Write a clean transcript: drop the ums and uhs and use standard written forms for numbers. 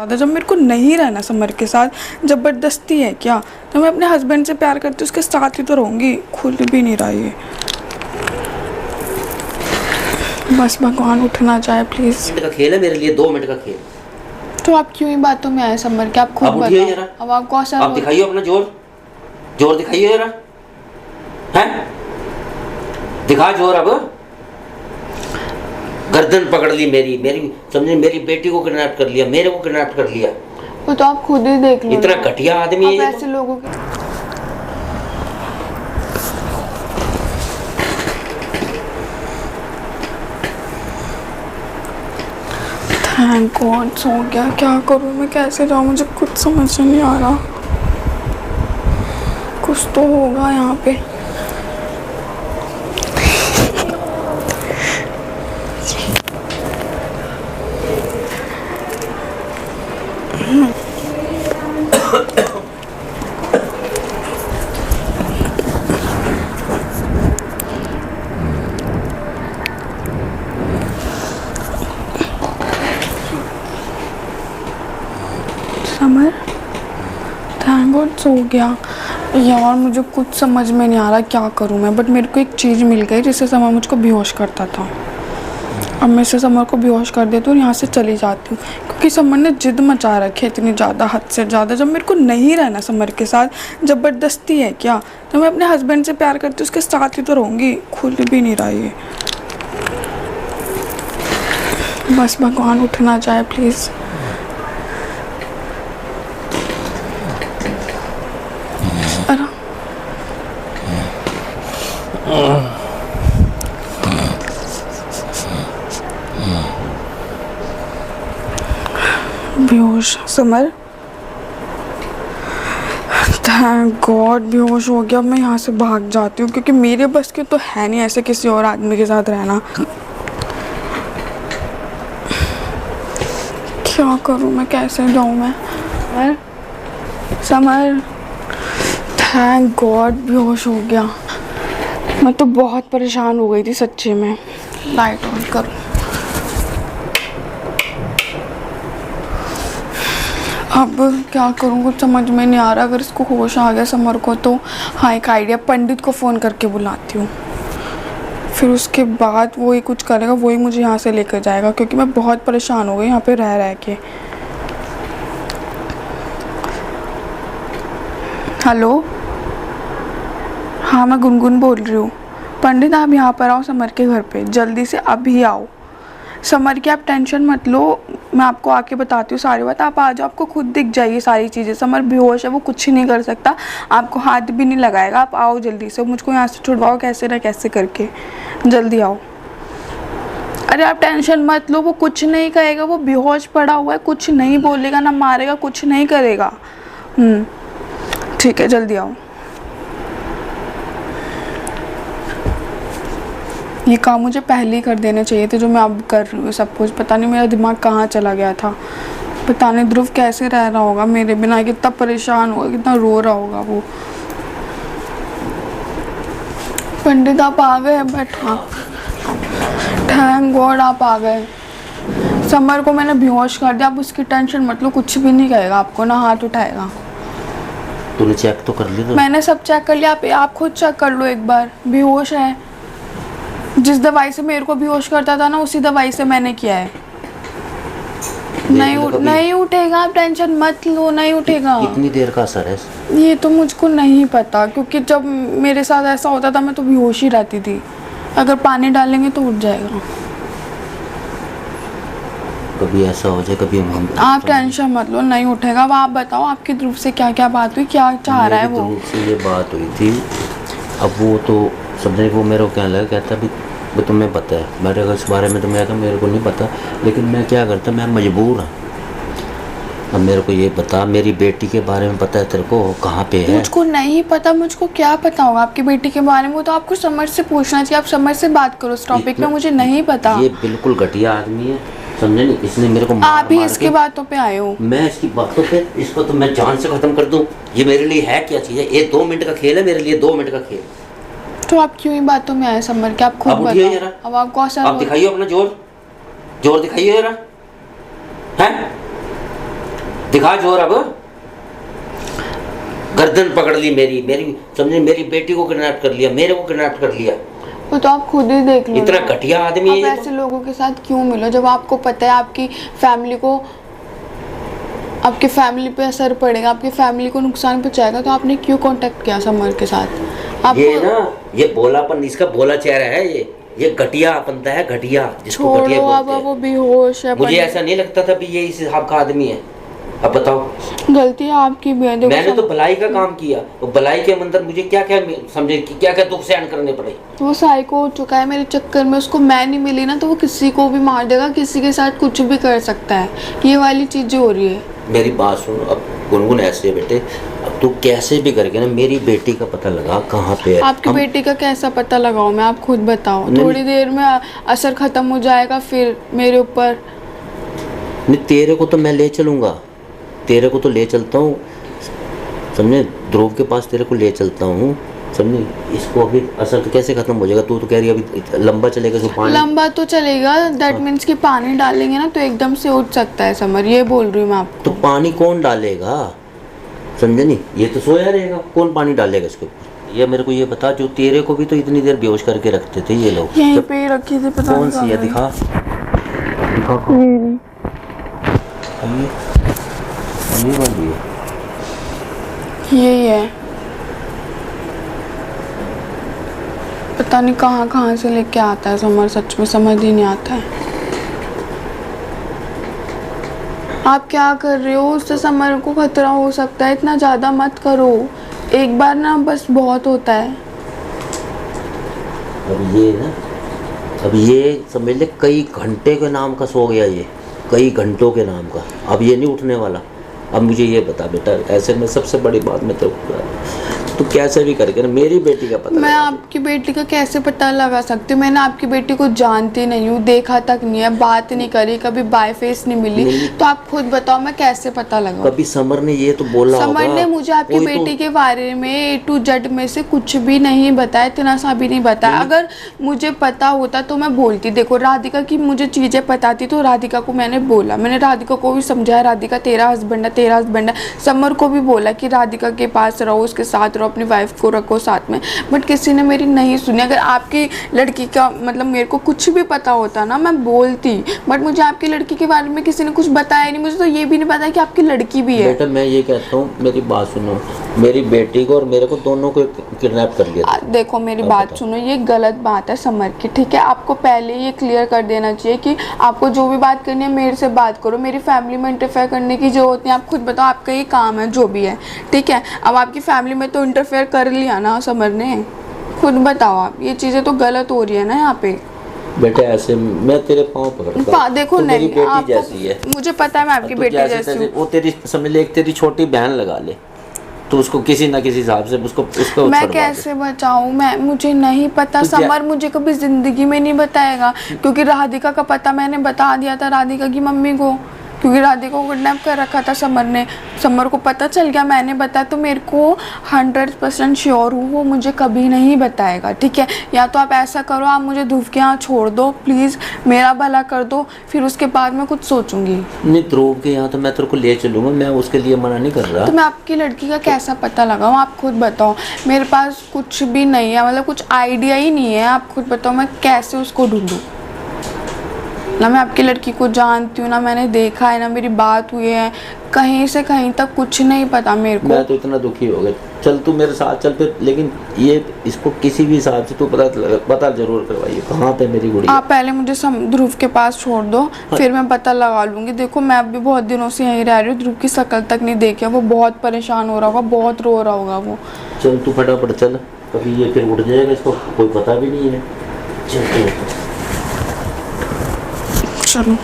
ज़्यादा, जब मेरे को नहीं रहना समर के साथ, ज़बरदस्ती है क्या? जब मैं अपने हस्बैंड से प्यार करती हूँ उसके साथ ही तो रहूँगी। खुल भी नहीं रहा ये, बस भगवान उठना चाहे प्लीज़। मिनट का खेल है मेरे लिए, 2 मिनट का खेल। तो आप क्यों ही बातों में आए समर के? आप खुद बताओ। अब आपको असर आप दिखाइए अपना जोर, जोर दिखाइए जरा, हैं? दिखा जोर। अब गर्दन पकड़ ली मेरी समझे, मेरी बेटी को किडनैप कर लिया, मेरे को किडनैप कर लिया। वो तो आप खुद ही देख लो। इतना घटिया आदमी है ऐसे लोगों के। थैंक गॉड सो गया। क्या करूँ मैं, कैसे जाऊँ, मुझे कुछ समझ नहीं आ रहा। कुछ तो होगा यहाँ पे। समर, थैंक गॉड सो गया। यार मुझे कुछ समझ में नहीं आ रहा क्या करूँ मैं, बट मेरे को एक चीज़ मिल गई जिससे समर मुझको बेहोश करता था। अब मैं इसे समर को बेहोश कर देती हूँ और यहाँ से चली जाती हूँ, क्योंकि समर ने जिद मचा रखी है इतनी ज़्यादा, हद से ज़्यादा। जब मेरे को नहीं रहना समर के साथ, ज़बरदस्ती है क्या? जब मैं अपने हस्बैंड से प्यार करती हूँ उसके साथ ही तो रहूँगी। खुल भी नहीं रहा ये, बस भगवान उठना चाहे प्लीज़। बेहोश समर, थैंक गॉड बेहोश हो गया। मैं यहाँ से भाग जाती हूँ, क्योंकि मेरे बस के तो है नहीं ऐसे किसी और आदमी के साथ रहना। क्या करूँ मैं, कैसे जाऊँ मैं? समर, थैंक गॉड बेहोश हो गया। मैं तो बहुत परेशान हो गई थी सच्ची में। लाइट ऑन करूँ। अब क्या करूँ, कुछ समझ में नहीं आ रहा। अगर इसको होश आ गया समर को तो हाँ, एक आइडिया, पंडित को फ़ोन करके बुलाती हूँ। फिर उसके बाद वो ही कुछ करेगा, वो ही मुझे यहाँ से लेकर जाएगा, क्योंकि मैं बहुत परेशान हो गई यहाँ पे रह के। हेलो, हाँ मैं गुनगुन बोल रही हूँ। पंडित आप यहाँ पर आओ समर के घर पे, जल्दी से अभी आओ। समर की आप टेंशन मत लो, मैं आपको आके बताती हूँ सारी बात। आप आ जाओ, आपको खुद दिख जाएगी सारी चीज़ें। समर बेहोश है, वो कुछ ही नहीं कर सकता, आपको हाथ भी नहीं लगाएगा। आप आओ जल्दी से, मुझको यहाँ से छुड़वाओ कैसे ना कैसे करके, जल्दी आओ। अरे आप टेंशन मत लो, वो कुछ नहीं कहेगा, वो बेहोश पड़ा हुआ है, कुछ नहीं बोलेगा, ना मारेगा, कुछ नहीं करेगा। ठीक है, जल्दी आओ। ये काम मुझे पहले ही कर देने चाहिए थे जो मैं अब कर रही हूँ सब कुछ। पता नहीं मेरा दिमाग कहाँ चला गया था। पता नहीं ध्रुव कैसे रह रहा होगा मेरे बिना, कितना परेशान होगा, कितना रो रहा होगा वो। पंडित आप आ गए? बैठो। थैंक गॉड आप आ गए। समर को मैंने बेहोश कर दिया, आप उसकी टेंशन मत लो, कुछ भी नहीं कहेगा आपको, ना हाथ उठाएगा। तूने चेक तो कर लिया? मैंने सब चेक कर लिया, आप खुद चेक कर लो एक बार। बेहोश है, जिस दवाई से मेरे को बेहोश करता था ना, उसी दवाई से मैंने किया है। नहीं उठेगा, आप टेंशन मत लो, नहीं उठेगा। कितनी देर का असर है? ये तो मुझको नहीं पता, क्योंकि जब मेरे साथ ऐसा होता था मैं तो बेहोश ही रहती थी। अगर पानी डालेंगे तो उठ जाएगा। कभी ऐसा हो जाए, कभी हम आप टेंशन मत लो, नहीं उठेगा। अब आप बताओ आपकी ध्रुव से क्या क्या बात हुई, क्या चाह रहा है वो? ध्रुव से ये बात हुई थी, अब वो तो समझे, वो मेरे को कहने लगा, कहता भी वो तुम्हें पता है मेरे इस बारे में, तो मैं कहता मेरे को नहीं पता, लेकिन मैं क्या करता, मैं मजबूर हूँ। अब मेरे को ये बता, मेरी बेटी के बारे में पता है तेरे को, कहाँ पे है? मुझको नहीं पता, मुझको क्या पता होगा आपकी बेटी के बारे में? वो तो आपको समर से पूछना चाहिए, आप समर से बात करो इस टॉपिक में, मुझे नहीं पता। ये बिल्कुल घटिया आदमी है, समझे नहीं? इसने मेरे को आप ही इसकी बातों पे आए हो। मैं इसकी बातों पे, इसको तो मैं जान से खत्म कर दूं। ये मेरे लिए है क्या चीज़ है? ये 2 मिनट का खेल है मेरे लिए, 2 मिनट का खेल। तो आप क्यों ही बातों में आए समर के? आप खुद बताओ। अब आपको असर, आप दिखाइए अपना जोर, जोर दिखाइए जरा, हैं? दिखा जोर अब। गर्दन पकड़ ली मेरी, समझे, मेरी बेटी को किडनैप कर लिया, मेरे को किडनैप कर लिया। वो तो आप खुद ही देख लो। इतना घटिया आदमी है आप ये ऐसे लोगों के साथ क्यों मिलो जब आपको पता है आपकी फैमिली पे असर पड़ेगा, आपकी फैमिली को नुकसान पहुंचाएगा, तो आपने क्यों कांटेक्ट किया समर के साथ? आप ये ना, ये भोलापन, इसका भोला चेहरा है ये घटिया अपनता है, घटिया, जिसको घटिया छोड़ो, अब बोलते हैं। वो बेहोश है। मुझे ऐसा नहीं लगता था भी ये इस हिसाब का आदमी है। अब बताओ, गलती आपकी भी है। देखो मैंने तो भलाई का काम किया, तो भलाई के अंदर मुझे क्या क्या समझे कि क्या क्या दुख सहन करने पड़े। वो साइको हो चुका है मेरे चक्कर में, उसको मैं नहीं मिली ना तो वो किसी को भी मार देगा, किसी के साथ कुछ भी कर सकता है। ये वाली चीजें हो रही है। मेरी बात सुन, अब गुनगुन ऐसे है बेटे, अब तू कैसे भी करके ना मेरी बेटी का पता लगा कहाँ पे है। आपकी बेटी का कैसा पता लगाओ मैं, आप खुद बताओ। थोड़ी देर में असर खत्म हो जाएगा फिर मेरे ऊपर। नहीं, तेरे को तो मैं ले चलूँगा, तेरे को तो ले चलता हूँ, समझे, ध्रुव के पास तेरे को ले चलता हूँ, समझे। इसको अभी असर तो कैसे खत्म हो जाएगा? तू तो कह रही है अभी लंबा चलेगा, जो पानी लंबा तो चलेगा, दैट मीन्स कि पानी डालेंगे ना तो एकदम से उठ सकता है समर, ये बोल रही हूँ मैं आपको। तो पानी कौन डालेगा, समझे नहीं, ये तो सोया रहेगा, कौन पानी डालेगा इसके ऊपर? ये मेरे को ये बता, जो तेरे को भी तो इतनी देर बेहोश करके रखते थे ये लोग, यहीं पे ही रखी थी, पता कौन सी है? दिखा दिखा, ये वाली है, यही है। पता नहीं कहाँ कहाँ से लेके आता है समर, सच में समझ ही नहीं आता है। आप क्या कर रहे हो? उससे समर को खतरा हो सकता है, इतना ज़्यादा मत करो। एक बार ना बस बहुत होता है। अब ये समझ ले कई घंटे के नाम का सो गया ये, कई घंटों के नाम का, अब ये नहीं उठने वाला। अब मुझे ये बता बेटा, ऐसे में सबसे बड़ी बात मैं तो कैसे भी करके ना मेरी बेटी का पता मैं आपकी बेटी का कैसे पता लगा सकती हूँ? मैंने आपकी बेटी को जानती नहीं हूँ, देखा तक नहीं है, बात नहीं करी, कभी बाय फेस नहीं मिली, तो आप खुद बताओ मैं कैसे पता लगाऊं? कभी समर ने ये तो बोला होगा, समर ने मुझे आपकी बेटी के बारे में A to Z में से कुछ भी नहीं बताया, इतना सा भी नहीं बताया। अगर मुझे पता होता तो मैं बोलती। देखो राधिका की मुझे चीज़ें पता थी तो राधिका को मैंने बोला, मैंने राधिका को भी समझाया, राधिका तेरा हस्बैंड है, तेरा हस्बैंड है। समर को भी बोला कि राधिका के पास रहो, उसके साथ रहो, अपनी वाइफ को रखो साथ में, बट किसी ने मेरी नहीं सुनी। अगर आपकी लड़की का मतलब मेरे को कुछ भी पता होता ना मैं बोलती, बट मुझे आपकी लड़की के बारे में किसी ने कुछ बताया नहीं। मुझे तो ये भी नहीं पता कि आपकी लड़की भी है। बेटा मैं ये कहता हूँ, मेरी बात सुनो, मेरी बेटी को और मेरे को दोनों को किडनैप कर लिया। देखो मेरी बात सुनो, ये गलत बात है समर की, ठीक है? आपको पहले ये क्लियर कर देना चाहिए कि आपको जो भी बात करनी है मेरे से बात करो, मेरी फैमिली में इंटरफेयर करने की जरूरत नहीं। आप खुद बताओ, आपका ये काम है जो भी है, ठीक है? अब आपकी फैमिली में तो इंटरफेयर कर लिया ना समर ने, खुद बताओ आप, ये चीज़ें तो गलत हो रही है ना यहाँ पे। बेटा ऐसे मैं तेरे पाँव पकड़ता हूँ, देखो तो नहीं, मेरी बेटी जैसी है, मुझे पता है मैं आपकी बेटी जैसी हूँ। वो तेरी समझ ले, एक तेरी छोटी बहन लगा ले, तो उसको किसी ना किसी हिसाब से उसको मैं कैसे बचाऊं? मुझे नहीं पता समर, मुझे कभी जिंदगी में नहीं बताएगा, क्योंकि राधिका का पता मैंने बता दिया था राधिका की मम्मी को, क्योंकि राधिका को किडनैप कर रखा था समर ने। समर को पता चल गया, मैंने बताया, तो मेरे को 100% श्योर हूँ वो मुझे कभी नहीं बताएगा, ठीक है? या तो आप ऐसा करो, आप मुझे ध्रुव के यहाँ छोड़ दो प्लीज़, मेरा भला कर दो, फिर उसके बाद मैं कुछ सोचूंगी। नहीं, ध्रुव के यहाँ तो मैं तेरे को ले चलूँगा, मैं उसके लिए मना नहीं कर रहा। तो मैं आपकी लड़की का कैसा पता लगाऊं? आप खुद बताओ। मेरे पास कुछ भी नहीं है, मतलब कुछ आइडिया ही नहीं है। आप खुद बताओ मैं कैसे उसको ढूंढूं? ना मैं आपकी लड़की को जानती हूँ, ना मैंने देखा है, ना मेरी बात हुई है, कहीं से कहीं तक कुछ नहीं पता मेरे को। मैं तो इतना दुखी हो गया। चल तू मेरे साथ चल फिर, लेकिन ये इसको किसी भी हिसाब से तू पता जरूर करवाइए कहाँ पे मेरी गुड़िया। आप पहले मुझे ध्रुव के पास छोड़ दो, हाँ। फिर मैं पता लगा लूँगी। देखो मैं अभी बहुत दिनों से यहीं रह रही हूँ, ध्रुव की शक्ल तक नहीं देखी, वो बहुत परेशान हो रहा होगा, बहुत रो रहा होगा वो। चल तू फटाफट चल, कभी ये फिर उठ जाएगा, इसको कोई पता भी नहीं है। चल चलो।